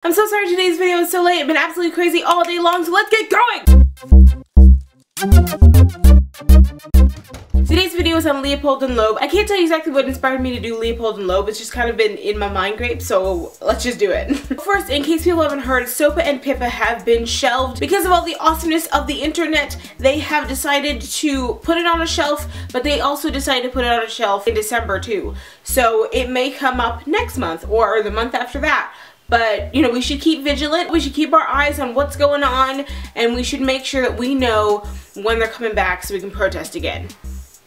I'm so sorry today's video is so late. I've been absolutely crazy all day long, so let's get going! Today's video is on Leopold and Loeb. I can't tell you exactly what inspired me to do Leopold and Loeb. It's just kind of been in my mind grape, so let's just do it. First, in case people haven't heard, SOPA and PIPA have been shelved. Because of all the awesomeness of the internet, they have decided to put it on a shelf, but they also decided to put it on a shelf in December too. So it may come up next month or the month after that. But, you know, we should keep vigilant, we should keep our eyes on what's going on, and we should make sure that we know when they're coming back so we can protest again.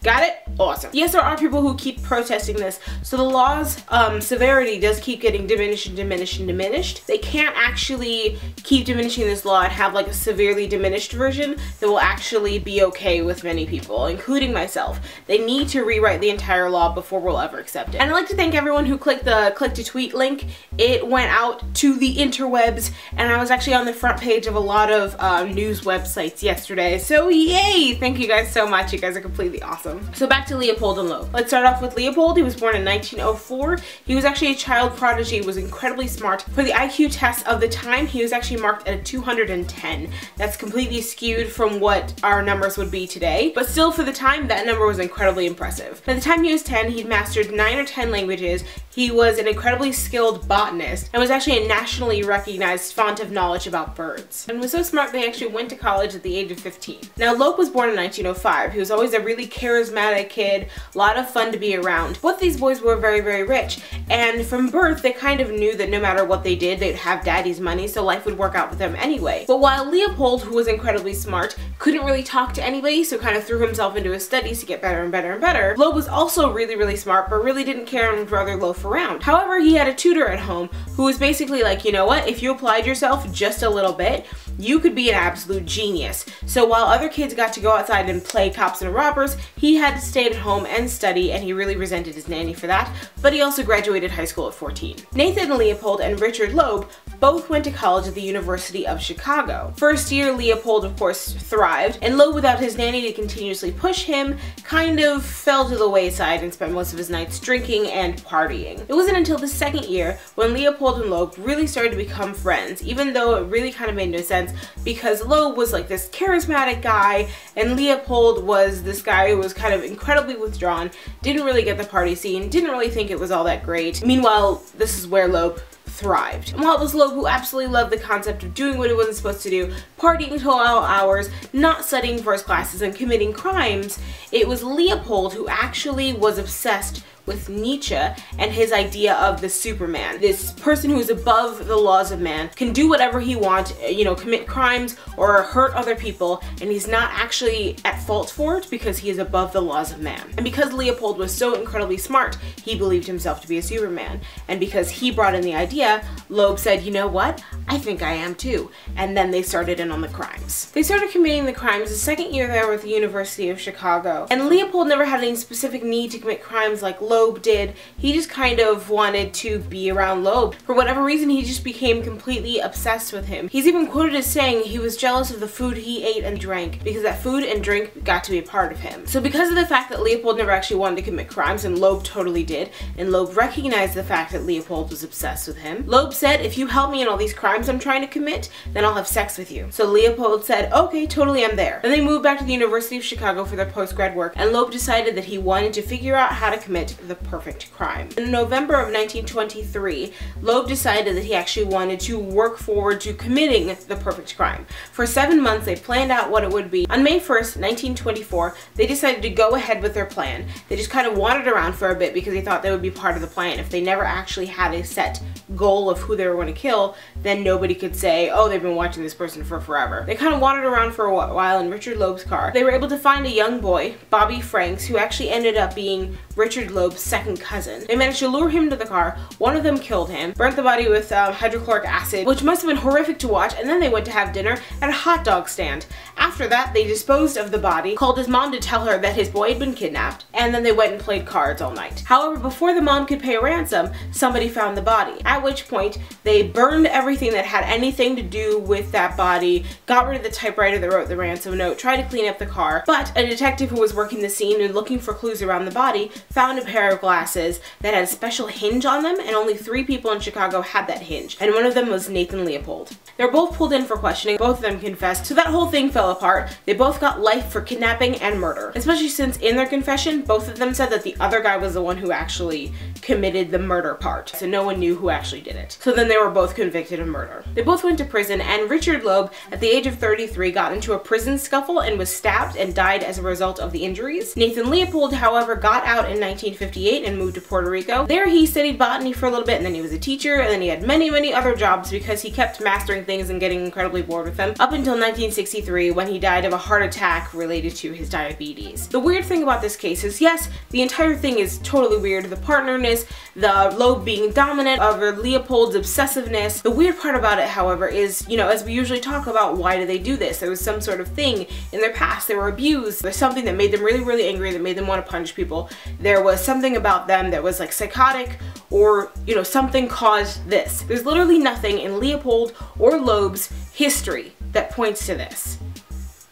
Got it? Awesome. Yes, there are people who keep protesting this, so the law's severity does keep getting diminished and diminished and diminished. They can't actually keep diminishing this law and have like a severely diminished version that will actually be okay with many people, including myself. They need to rewrite the entire law before we'll ever accept it. And I'd like to thank everyone who clicked the click to tweet link. It went out to the interwebs, and I was actually on the front page of a lot of news websites yesterday, so yay! Thank you guys so much. You guys are completely awesome. So back to Leopold and Loeb. Let's start off with Leopold. He was born in 1904. He was actually a child prodigy, was incredibly smart. For the IQ test of the time, he was actually marked at a 210. That's completely skewed from what our numbers would be today, but still for the time, that number was incredibly impressive. By the time he was 10, he'd mastered 9 or 10 languages. He was an incredibly skilled botanist and was actually a nationally recognized font of knowledge about birds. And was so smart they actually went to college at the age of 15. Now, Loeb was born in 1905. He was always a really charismatic kid, a lot of fun to be around. Both these boys were very, very rich, and from birth they kind of knew that no matter what they did, they'd have daddy's money, so life would work out with them anyway. But while Leopold, who was incredibly smart, couldn't really talk to anybody, so kind of threw himself into his studies to get better and better and better, Loeb was also really, really smart, but really didn't care and would rather loaf around. However, he had a tutor at home who was basically like, you know what, if you applied yourself just a little bit, you could be an absolute genius. So while other kids got to go outside and play cops and robbers, he had to stay at home and study, and he really resented his nanny for that, but he also graduated high school at 14. Nathan Leopold and Richard Loeb both went to college at the University of Chicago. First year, Leopold of course thrived, and Loeb, without his nanny to continuously push him, kind of fell to the wayside and spent most of his nights drinking and partying. It wasn't until the second year when Leopold and Loeb really started to become friends, even though it really kind of made no sense because Loeb was like this charismatic guy and Leopold was this guy who was kind of incredibly withdrawn, didn't really get the party scene, didn't really think it was all that great. Meanwhile, this is where Loeb thrived. And while it was Loeb who absolutely loved the concept of doing what he wasn't supposed to do, partying until all hours, not studying for his classes, and committing crimes, it was Leopold who actually was obsessed with Nietzsche and his idea of the Superman. This person who is above the laws of man, can do whatever he wants, you know, commit crimes or hurt other people, and he's not actually at fault for it because he is above the laws of man. And because Leopold was so incredibly smart, he believed himself to be a Superman. And because he brought in the idea, Loeb said, you know what? I think I am too. And then they started in on the crimes. They started committing the crimes the second year they were at the University of Chicago. And Leopold never had any specific need to commit crimes like Loeb did. He just kind of wanted to be around Loeb. For whatever reason, he just became completely obsessed with him. He's even quoted as saying he was jealous of the food he ate and drank because that food and drink got to be a part of him. So because of the fact that Leopold never actually wanted to commit crimes, and Loeb totally did, and Loeb recognized the fact that Leopold was obsessed with him, Loeb said, if you help me in all these crimes I'm trying to commit, then I'll have sex with you. So Leopold said, okay, totally, I'm there. Then they moved back to the University of Chicago for their post-grad work, and Loeb decided that he wanted to figure out how to commit the perfect crime. In November of 1923, Loeb decided that he actually wanted to work forward to committing the perfect crime. For 7 months, they planned out what it would be. On May 1st, 1924, they decided to go ahead with their plan. They just kind of wandered around for a bit because they thought they would be part of the plan. If they never actually had a set goal of who they were going to kill, then nobody could say, oh, they've been watching this person for forever. They kind of wandered around for a while in Richard Loeb's car. They were able to find a young boy, Bobby Franks, who actually ended up being Richard Loeb's second cousin. They managed to lure him to the car. One of them killed him, burnt the body with hydrochloric acid, which must have been horrific to watch, and then they went to have dinner at a hot dog stand. After that, they disposed of the body, called his mom to tell her that his boy had been kidnapped, and then they went and played cards all night. However, before the mom could pay a ransom, somebody found the body, at which point they burned everything that had anything to do with that body, got rid of the typewriter that wrote the ransom note, tried to clean up the car, but a detective who was working the scene and looking for clues around the body found a pair pair of glasses that had a special hinge on them, and only 3 people in Chicago had that hinge, and one of them was Nathan Leopold. They were both pulled in for questioning, both of them confessed, so that whole thing fell apart. They both got life for kidnapping and murder, especially since in their confession, both of them said that the other guy was the one who actually committed the murder part, so no one knew who actually did it. So then they were both convicted of murder. They both went to prison, and Richard Loeb, at the age of 33, got into a prison scuffle and was stabbed and died as a result of the injuries. Nathan Leopold, however, got out in 1958 and moved to Puerto Rico. There he studied botany for a little bit, and then he was a teacher, and then he had many other jobs because he kept mastering things and getting incredibly bored with them, up until 1963 when he died of a heart attack related to his diabetes. The weird thing about this case is, yes, the entire thing is totally weird. The partnerness, the Loeb being dominant over Leopold's obsessiveness. The weird part about it, however, is, you know, as we usually talk about, why do they do this? There was some sort of thing in their past. They were abused. There's something that made them really angry, that made them want to punch people. There was something about them that was like psychotic, or, you know, something caused this. There's literally nothing in Leopold or Loeb's history that points to this.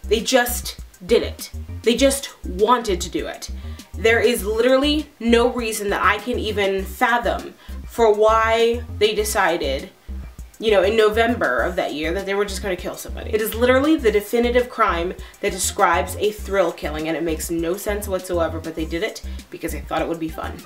They just did it. They just wanted to do it. There is literally no reason that I can even fathom for why they decided, you know, in November of that year that they were just going to kill somebody. It is literally the definitive crime that describes a thrill killing, and it makes no sense whatsoever, but they did it because they thought it would be fun.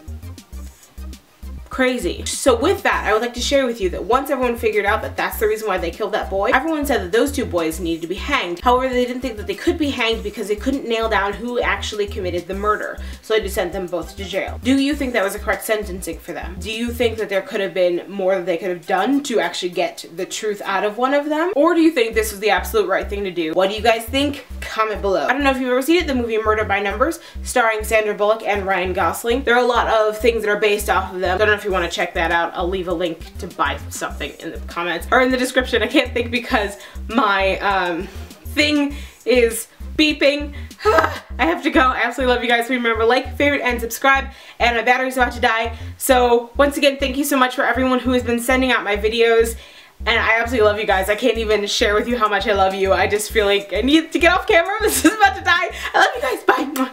Crazy. So with that, I would like to share with you that once everyone figured out that that's the reason why they killed that boy, everyone said that those 2 boys needed to be hanged. However, they didn't think that they could be hanged because they couldn't nail down who actually committed the murder. So they just sent them both to jail. Do you think that was a correct sentencing for them? Do you think that there could have been more that they could have done to actually get the truth out of one of them? Or do you think this was the absolute right thing to do? What do you guys think? Comment below. I don't know if you've ever seen it, the movie Murder by Numbers, starring Sandra Bullock and Ryan Gosling. There are a lot of things that are based off of them. I don't know if you want to check that out. I'll leave a link to buy something in the comments or in the description. I can't think because my thing is beeping. I have to go. I absolutely love you guys. Remember, like, favorite, and subscribe. And my battery's about to die. So once again, thank you so much for everyone who has been sending out my videos. And I absolutely love you guys. I can't even share with you how much I love you. I just feel like I need to get off camera. This is about to die. I love you guys. Bye.